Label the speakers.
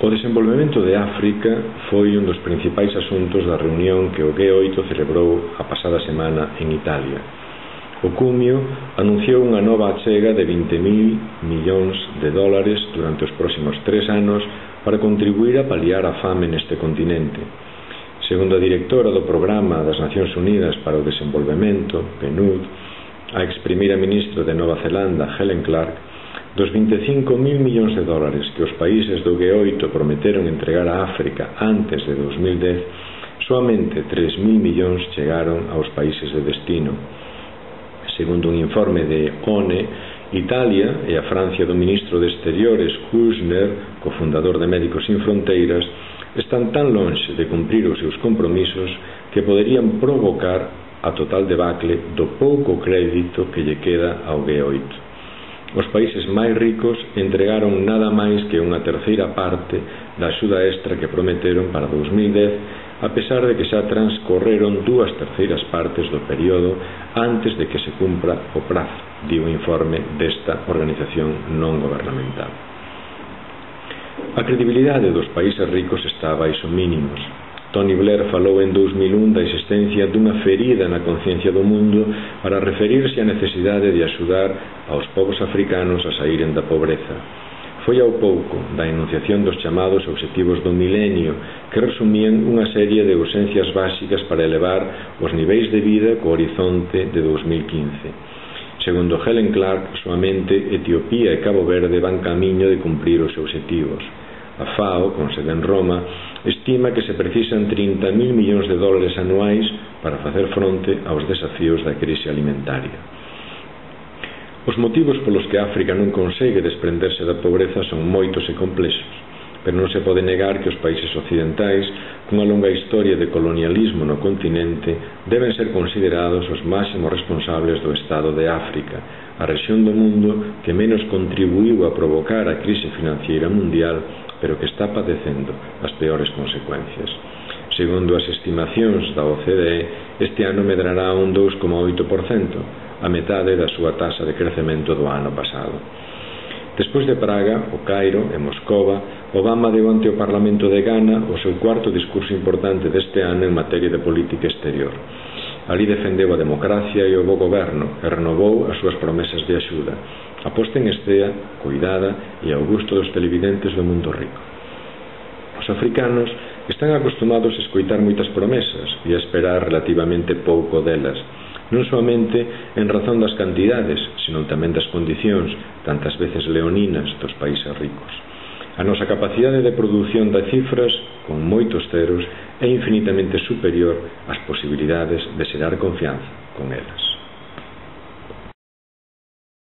Speaker 1: O desenvolvemento de África foi un dos principais asuntos da reunión que o G8 celebrou a pasada semana en Italia. O cumio anunciou unha nova achega de 20.000 millóns de dólares durante os próximos 3 anos para contribuir a paliar a fame neste continente. Segundo a directora do Programa das Nacións Unidas para o Desenvolvemento, PNUD, a ex-primeira ministra de Nova Zelanda, Helen Clark, dos 25.000 millóns de dólares que os países do G8 prometeron entregar a África antes de 2010, soamente 3.000 millóns chegaron aos países de destino. Segundo un informe de ONE, Italia e a Francia do ministro de Exteriores, Kouchner, cofundador de Médicos Sin Fronteiras, están tan lonxe de cumprir os seus compromisos que poderían provocar a total debacle do pouco crédito que lle queda ao G8. Os países máis ricos entregaron nada máis que unha terceira parte da axuda extra que prometeron para 2010, a pesar de que xa transcorreron 2/3 partes do período antes de que se cumpra o prazo, di o informe desta organización non gobernamental. A credibilidade dos países ricos está baixo mínimos. Tony Blair falou en 2001 da existencia dunha ferida na conciencia do mundo para referirse á necesidade de axudar aos povos africanos a saíren da pobreza. Foi ao pouco da enunciación dos chamados Obxectivos do Milenio, que resumían unha serie de urxencias básicas para elevar os niveis de vida co horizonte de 2015. Segundo Helen Clark, soamente Etiopía e Cabo Verde van camiño de cumprir os obxectivos. A FAO, con sede en Roma, estima que se precisan 30.000 millóns de dólares anuais para facer fronte aos desafíos da crise alimentaria. Os motivos polos que África non consegue desprenderse da pobreza son moitos e complexos, pero non se pode negar que os países occidentais, cunha longa historia de colonialismo no continente, deben ser considerados os máximos responsables do estado de África, a rexión do mundo que menos contribuiu a provocar a crise financiera mundial, pero que está padecendo as peores consecuencias. Segundo as estimacións da OCDE, este ano medrará un 2,8%, a metade da súa taxa de crecemento do ano pasado. Despois de Praga, o Cairo e Moscova, Obama deu ante o Parlamento de Ghana o seu cuarto discurso importante deste ano en materia de política exterior. Ali defendeu a democracia e o bo goberno e renovou as súas promesas de axuda. A posta en estea, cuidada e ao gusto dos televidentes do mundo rico. Os africanos están acostumados a escoitar moitas promesas e a esperar relativamente pouco delas, non soamente en razón das cantidades, sino tamén das condicións, tantas veces leoninas, dos países ricos. A nosa capacidade de produción de cifras, con moitos ceros, é infinitamente superior ás posibilidades de xerar confianza con elas.